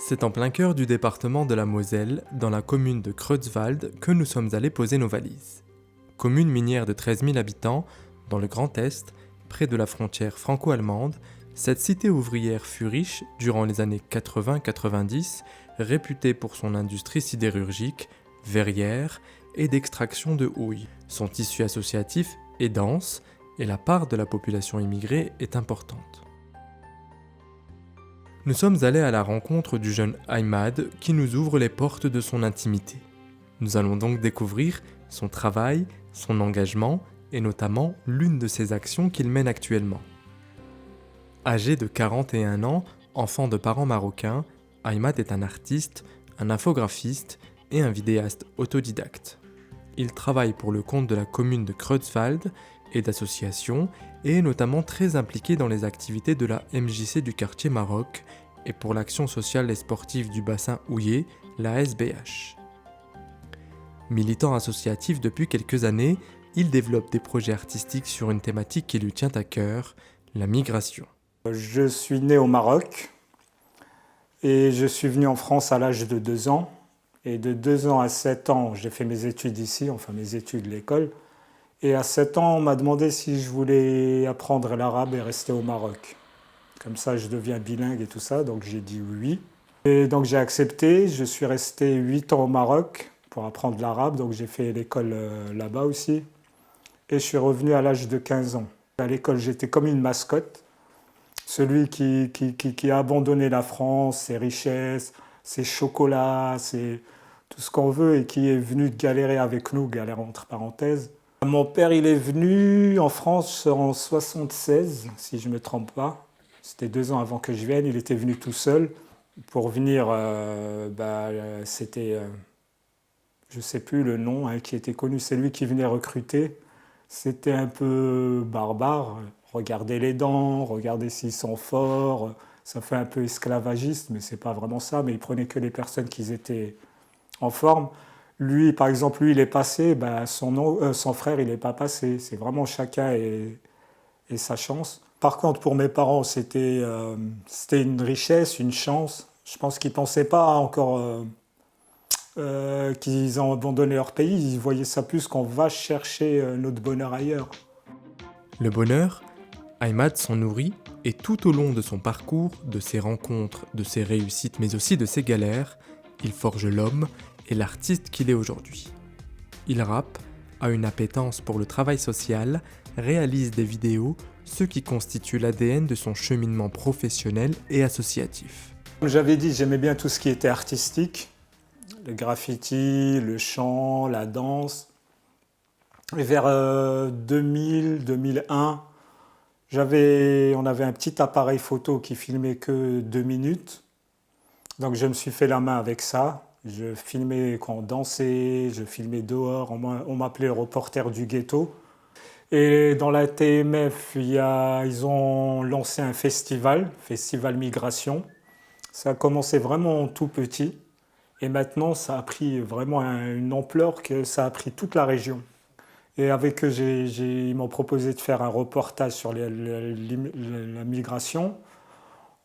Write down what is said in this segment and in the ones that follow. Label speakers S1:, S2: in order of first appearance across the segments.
S1: C'est en plein cœur du département de la Moselle, dans la commune de Creutzwald, que nous sommes allés poser nos valises. Commune minière de 13 000 habitants, dans le Grand Est, près de la frontière franco-allemande, cette cité ouvrière fut riche durant les années 80-90, réputée pour son industrie sidérurgique, verrière et d'extraction de houille. Son tissu associatif est dense et la part de la population immigrée est importante. Nous sommes allés à la rencontre du jeune Ahmad qui nous ouvre les portes de son intimité. Nous allons donc découvrir son travail, son engagement et notamment l'une de ses actions qu'il mène actuellement. Âgé de 41 ans, enfant de parents marocains, Ahmad est un artiste, un infographiste et un vidéaste autodidacte. Il travaille pour le compte de la commune de Creutzwald et d'associations et est notamment très impliqué dans les activités de la MJC du quartier Maroc et pour l'action sociale et sportive du bassin houiller, la SBH. Militant associatif depuis quelques années, il développe des projets artistiques sur une thématique qui lui tient à cœur, la migration.
S2: Je suis né au Maroc et je suis venu en France à l'âge de 2 ans. Et de 2 ans à 7 ans, j'ai fait mes études ici, enfin mes études, l'école. Et à 7 ans, on m'a demandé si je voulais apprendre l'arabe et rester au Maroc. Comme ça, je deviens bilingue et tout ça, donc j'ai dit oui. Et donc j'ai accepté, je suis resté 8 ans au Maroc pour apprendre l'arabe, donc j'ai fait l'école là-bas aussi. Et je suis revenu à l'âge de 15 ans. À l'école, j'étais comme une mascotte, celui qui a abandonné la France, ses richesses, ses chocolats, tout ce qu'on veut, et qui est venu galérer avec nous, galère entre parenthèses. Mon père, il est venu en France en 76, si je ne me trompe pas. C'était 2 ans avant que je vienne. Il était venu tout seul. Pour venir, c'était, je ne sais plus le nom qui était connu, c'est lui qui venait recruter. C'était un peu barbare. Regardez les dents, regardez s'ils sont forts. Ça fait un peu esclavagiste, mais ce n'est pas vraiment ça. Mais il prenait que les personnes qui étaient en forme. Lui, par exemple, lui, il est passé, son frère, il n'est pas passé. C'est vraiment chacun et sa chance. Par contre, pour mes parents, c'était une richesse, une chance. Je pense qu'ils ne pensaient pas encore qu'ils ont abandonné leur pays. Ils voyaient ça plus qu'on va chercher notre bonheur ailleurs.
S1: Le bonheur, Ahmad s'en nourrit et tout au long de son parcours, de ses rencontres, de ses réussites mais aussi de ses galères, il forge l'homme et l'artiste qu'il est aujourd'hui. Il rappe, a une appétence pour le travail social, réalise des vidéos, ce qui constitue l'ADN de son cheminement professionnel et associatif.
S2: Comme j'avais dit, j'aimais bien tout ce qui était artistique, le graffiti, le chant, la danse. Et vers 2000-2001, on avait un petit appareil photo qui filmait que 2 minutes. Donc je me suis fait la main avec ça. Je filmais quand on dansait, je filmais dehors. On m'appelait le reporter du ghetto. Et dans la TMF, ils ont lancé un festival Migration. Ça a commencé vraiment tout petit. Et maintenant, ça a pris vraiment une ampleur que ça a pris toute la région. Et avec eux, ils m'ont proposé de faire un reportage sur la migration.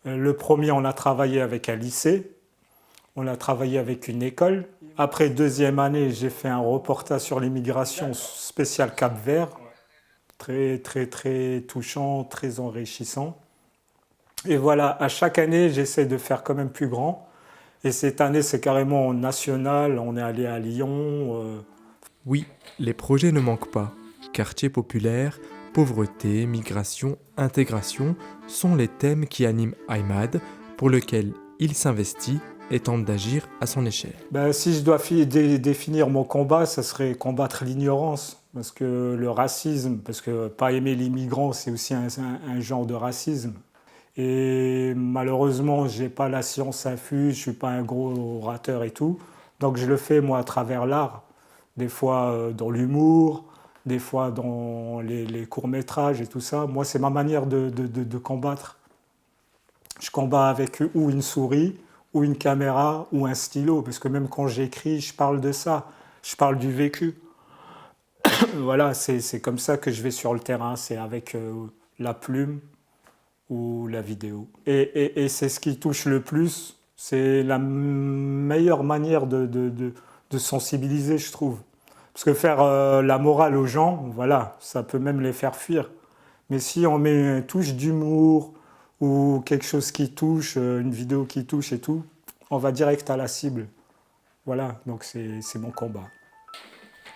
S2: Le premier, on a travaillé avec un lycée. On a travaillé avec une école. Après 2e année, j'ai fait un reportage sur l'immigration spécial Cap-Vert. Très, très, très touchant, très enrichissant. Et voilà, à chaque année, j'essaie de faire quand même plus grand. Et cette année, c'est carrément national. On est allé à Lyon.
S1: Oui, les projets ne manquent pas. Quartier populaire, pauvreté, migration, intégration sont les thèmes qui animent Ahmad, pour lesquels il s'investit et tente d'agir à son échelle.
S2: Si je dois définir mon combat, ça serait combattre l'ignorance. Parce que le racisme, parce que pas aimer les migrants, c'est aussi un genre de racisme. Et malheureusement, je n'ai pas la science infuse, je ne suis pas un gros orateur et tout. Donc je le fais moi à travers l'art. Des fois dans l'humour, des fois dans les courts-métrages et tout ça. Moi, c'est ma manière de combattre. Je combats avec ou une souris, ou une caméra, ou un stylo. Parce que même quand j'écris, je parle de ça. Je parle du vécu. Voilà, c'est comme ça que je vais sur le terrain. C'est avec la plume ou la vidéo. Et c'est ce qui touche le plus C'est la meilleure manière de sensibiliser, je trouve. Parce que faire la morale aux gens, voilà, ça peut même les faire fuir. Mais si on met une touche d'humour ou quelque chose qui touche, une vidéo qui touche et tout, on va direct à la cible. Voilà, donc c'est mon combat.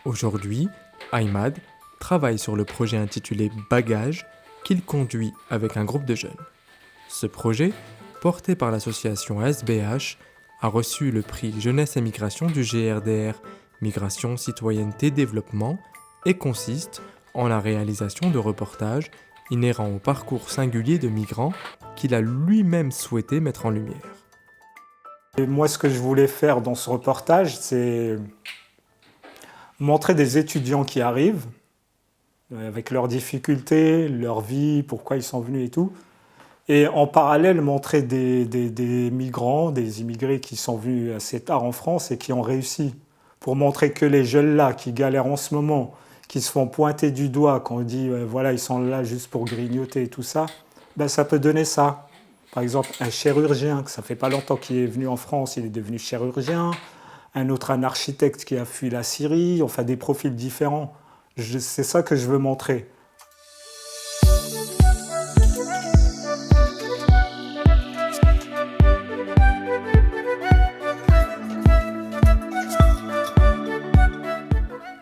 S1: Aujourd'hui, Ahmad travaille sur le projet intitulé Bagages qu'il conduit avec un groupe de jeunes. Ce projet, porté par l'association SBH, a reçu le prix Jeunesse et Migration du GRDR, Migration, Citoyenneté, Développement, et consiste en la réalisation de reportages inhérents au parcours singulier de migrants qu'il a lui-même souhaité mettre en lumière.
S2: Et moi, ce que je voulais faire dans ce reportage, c'est montrer des étudiants qui arrivent, avec leurs difficultés, leur vie, pourquoi ils sont venus et tout. Et en parallèle, montrer des migrants, des immigrés qui sont venus assez tard en France et qui ont réussi. Pour montrer que les jeunes là, qui galèrent en ce moment, qui se font pointer du doigt quand on dit voilà, ils sont là juste pour grignoter et tout ça, ben, ça peut donner ça. Par exemple, un chirurgien, que ça fait pas longtemps qu'il est venu en France, il est devenu chirurgien. Un autre, un architecte qui a fui la Syrie, enfin des profils différents. C'est ça que je veux montrer.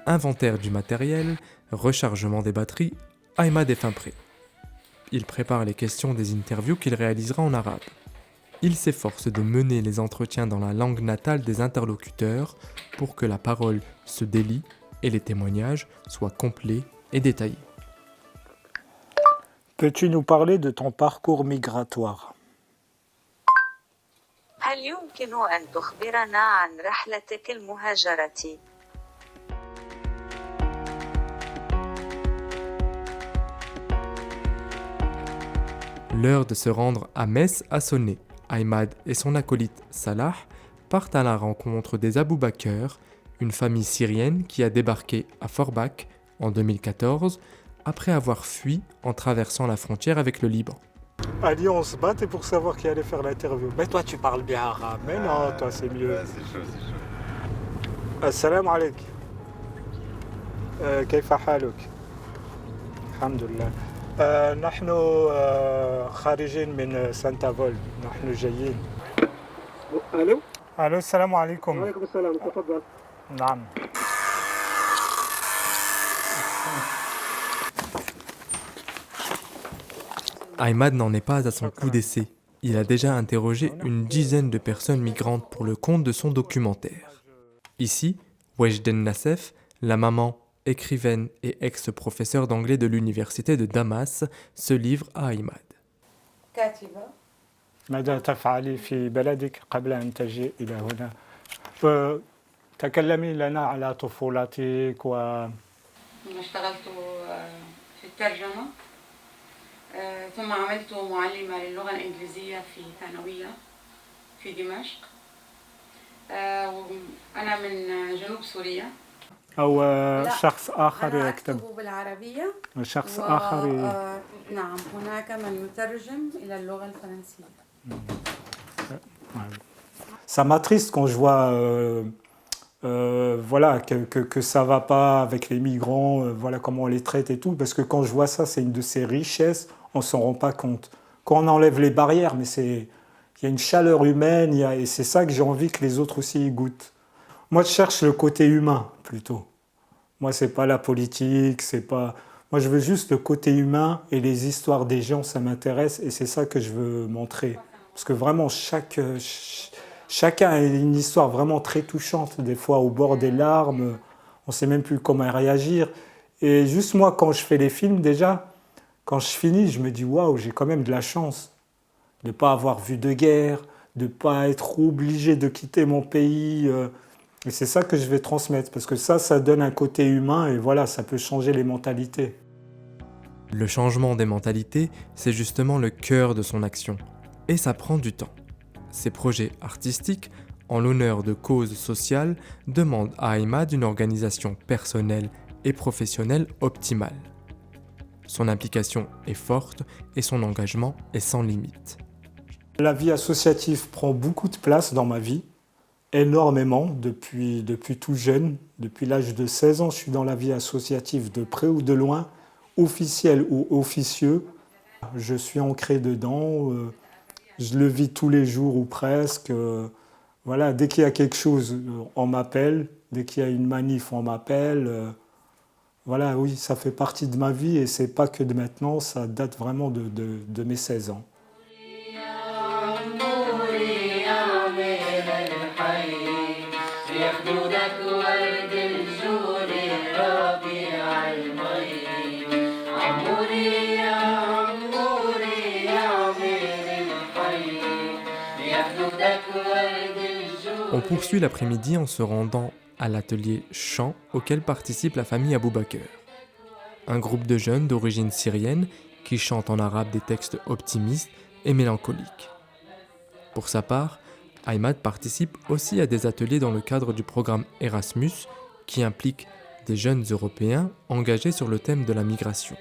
S1: Inventaire du matériel, rechargement des batteries, Ahmad est fin prêt. Il prépare les questions des interviews qu'il réalisera en arabe. Il s'efforce de mener les entretiens dans la langue natale des interlocuteurs pour que la parole se délie et les témoignages soient complets et détaillés.
S2: Peux-tu nous parler de ton parcours migratoire ?
S3: هل يمكن أن تخبرنا عن رحلتك المهاجرة؟
S1: L'heure de se rendre à Metz a sonné. Ahmad et son acolyte Salah partent à la rencontre des Aboubakr, une famille syrienne qui a débarqué à Forbach en 2014 après avoir fui en traversant la frontière avec le Liban.
S2: Ali, on se battait pour savoir qui allait faire l'interview. Mais toi, tu parles bien arabe. Mais non, toi, c'est mieux.
S4: Ouais, c'est chaud, c'est chaud.
S2: Assalamu alaikum. كيف حالك؟ الحمد لله. نحن خارجين من سانتا فول. نحن جايين.
S5: الو
S2: الو السلام عليكم.
S5: وعليكم السلام تفضل.
S2: نعم.
S1: Ahmad n'en est pas à son coup d'essai. Il a déjà interrogé une dizaine de personnes migrantes pour le compte de son documentaire. Ici, Wejden Nassef, la maman, écrivaine et ex-professeure d'anglais de l'université de Damas, se livre à Ahmad.
S3: كاتبة.
S2: ماذا تفعلي في بلدك قبل أن تجي إلى هنا؟ تكلمي لنا على طفولتك
S6: أنا اشتغلت في الترجمة ثم عملت معلمة للغة الإنجليزية في ثانوية في دمشق. أنا من جنوب سوريا.
S2: أو شخص آخر
S6: أنا
S2: يكتب
S6: أكتب بالعربية
S2: شخص آخر
S6: نعم هناك من يترجم إلى اللغة الفرنسية.
S2: Ça m'attriste quand je vois voilà, que ça va pas avec les migrants, voilà comment on les traite et tout, parce que quand je vois ça, c'est une de ces richesses, on s'en rend pas compte. Quand on enlève les barrières, mais il y a une chaleur humaine, et c'est ça que j'ai envie que les autres aussi y goûtent. Moi, je cherche le côté humain, plutôt. Moi, c'est pas la politique, c'est pas... Moi, je veux juste le côté humain et les histoires des gens, ça m'intéresse, et c'est ça que je veux montrer. Parce que vraiment, chacun a une histoire vraiment très touchante, des fois au bord des larmes, on ne sait même plus comment réagir. Et juste moi, quand je fais les films, déjà, quand je finis, je me dis « Waouh, j'ai quand même de la chance de ne pas avoir vu de guerre, de ne pas être obligé de quitter mon pays. » Et c'est ça que je vais transmettre, parce que ça donne un côté humain, et voilà, ça peut changer les mentalités.
S1: Le changement des mentalités, c'est justement le cœur de son action. Et ça prend du temps. Ses projets artistiques, en l'honneur de causes sociales, demandent à Ahmad une organisation personnelle et professionnelle optimale. Son implication est forte et son engagement est sans limite.
S2: La vie associative prend beaucoup de place dans ma vie, énormément, depuis tout jeune. Depuis l'âge de 16 ans, je suis dans la vie associative de près ou de loin, officiel ou officieux. Je suis ancré dedans, je le vis tous les jours ou presque. Voilà, dès qu'il y a quelque chose, on m'appelle. Dès qu'il y a une manif, on m'appelle. Voilà, oui, ça fait partie de ma vie et c'est pas que de maintenant, ça date vraiment de mes 16 ans.
S1: On poursuit l'après-midi en se rendant à l'atelier chant auquel participe la famille Aboubakr. Un groupe de jeunes d'origine syrienne qui chantent en arabe des textes optimistes et mélancoliques. Pour sa part, Ahmad participe aussi à des ateliers dans le cadre du programme Erasmus qui implique des jeunes Européens engagés sur le thème de la migration.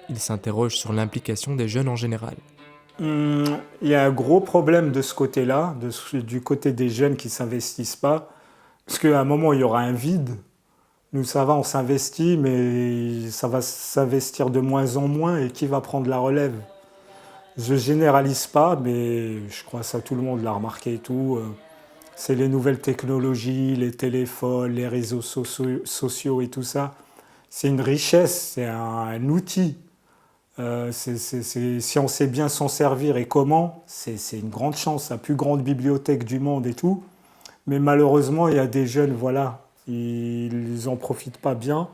S1: Il s'interroge sur l'implication des jeunes en général.
S2: Il y a un gros problème de ce côté-là, du côté des jeunes qui ne s'investissent pas, parce qu'à un moment, il y aura un vide. Nous, ça va, on s'investit, mais ça va s'investir de moins en moins, et qui va prendre la relève? Je ne généralise pas, mais je crois que ça, tout le monde l'a remarqué et tout. C'est les nouvelles technologies, les téléphones, les réseaux sociaux et tout ça. C'est une richesse, c'est un outil. Si on sait bien s'en servir et comment, c'est une grande chance, la plus grande bibliothèque du monde et tout. Mais malheureusement, il y a des jeunes, voilà, ils n'en profitent pas bien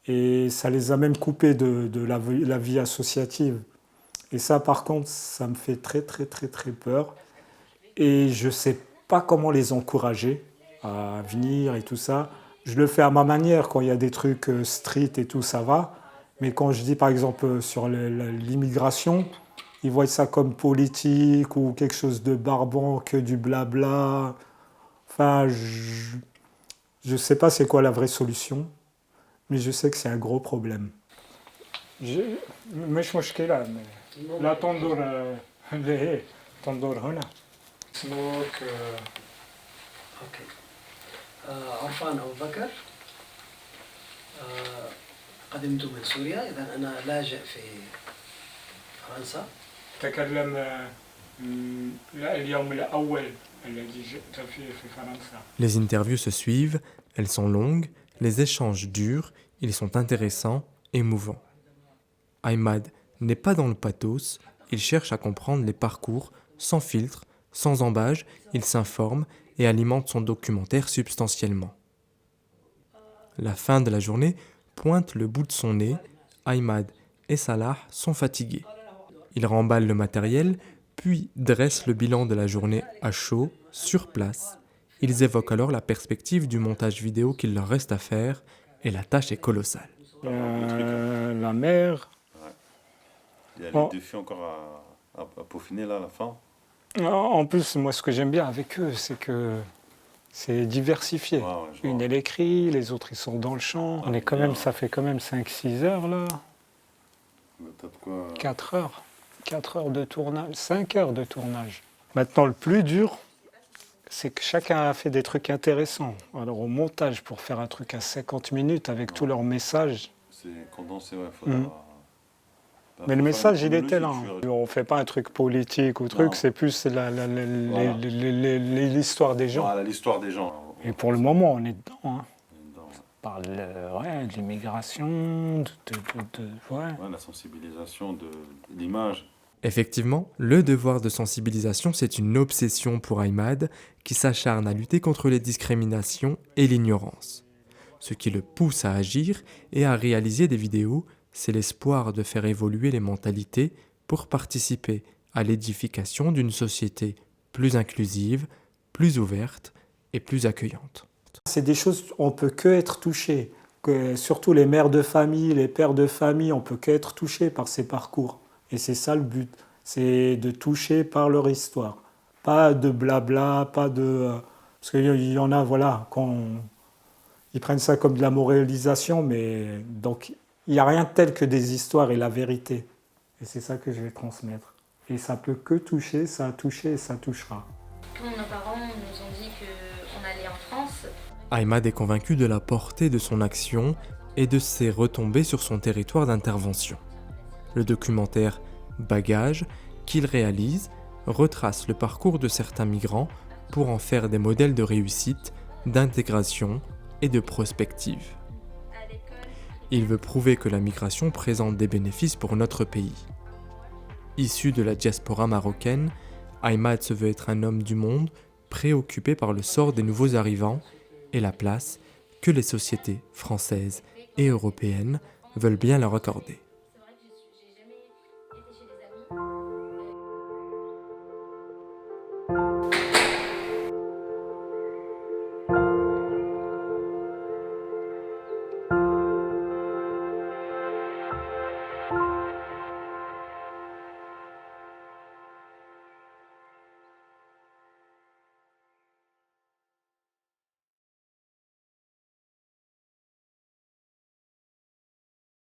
S2: et ça les a même coupés de la vie associative. Et ça, par contre, ça me fait très, très, très, très peur. Et je ne sais pas comment les encourager à venir et tout ça. Je le fais à ma manière, quand il y a des trucs street et tout, ça va. Mais quand je dis par exemple sur l'immigration, ils voient ça comme politique ou quelque chose de barbant, que du blabla. Enfin, je ne sais pas c'est quoi la vraie solution, mais je sais que c'est un gros problème. مش مشكلة لا تنظر لهي تنظر هنا. اسمك
S7: اوكي عرفان أبو بكر قدمت من سوريا إذا أنا لاجئ في فرنسا.
S2: تكلم اليوم الأول الذي جئت فيه في فرنسا.
S1: Les interviews se suivent, elles sont longues, les échanges durent, ils sont intéressants, émouvants. Ahmad n'est pas dans le pathos, il cherche à comprendre les parcours, sans filtre, sans embâge, il s'informe et alimente son documentaire substantiellement. La fin de la journée pointe le bout de son nez, Ahmad et Salah sont fatigués. Ils remballent le matériel, puis dressent le bilan de la journée à chaud, sur place. Ils évoquent alors la perspective du montage vidéo qu'il leur reste à faire, et la tâche est colossale.
S2: La mer.
S4: Il y a les défis encore à peaufiner là à la fin.
S2: En plus, moi, ce que j'aime bien avec eux, c'est que c'est diversifié. Une, elle écrit, les autres, ils sont dans le champ. On est quand même, ça fait quand même 5-6 heures, là. 4 heures. 4 heures de tournage, 5 heures de tournage. Maintenant, le plus dur, c'est que chacun a fait des trucs intéressants. Alors, au montage, pour faire un truc à 50 minutes avec tous leurs messages...
S4: C'est condensé, ouais, faudra...
S2: Mais le message, il était là. On ne fait pas un truc politique ou truc, c'est plus l'histoire des gens.
S4: Voilà, l'histoire des gens.
S2: Et pour le moment, on est dedans. Hein. On parle de l'immigration,
S4: la sensibilisation de l'image.
S1: Effectivement, le devoir de sensibilisation, c'est une obsession pour Ahmad qui s'acharne à lutter contre les discriminations et l'ignorance. Ce qui le pousse à agir et à réaliser des vidéos, c'est l'espoir de faire évoluer les mentalités pour participer à l'édification d'une société plus inclusive, plus ouverte et plus accueillante.
S2: C'est des choses, on ne peut que être touché. Surtout les mères de famille, les pères de famille, on ne peut qu'être touché par ces parcours. Et c'est ça le but, c'est de toucher par leur histoire. Pas de blabla, pas de... Parce qu'il y en a, voilà, ils prennent ça comme de la moralisation, mais donc... Il n'y a rien de tel que des histoires et la vérité. Et c'est ça que je vais transmettre. Et ça peut que toucher, ça a touché et ça touchera.
S8: Quand nos parents nous ont dit qu'on allait en France,
S1: Ahmad est convaincu de la portée de son action et de ses retombées sur son territoire d'intervention. Le documentaire Bagages qu'il réalise retrace le parcours de certains migrants pour en faire des modèles de réussite, d'intégration et de prospective. Il veut prouver que la migration présente des bénéfices pour notre pays. Issu de la diaspora marocaine, Ahmad se veut être un homme du monde préoccupé par le sort des nouveaux arrivants et la place que les sociétés françaises et européennes veulent bien leur accorder.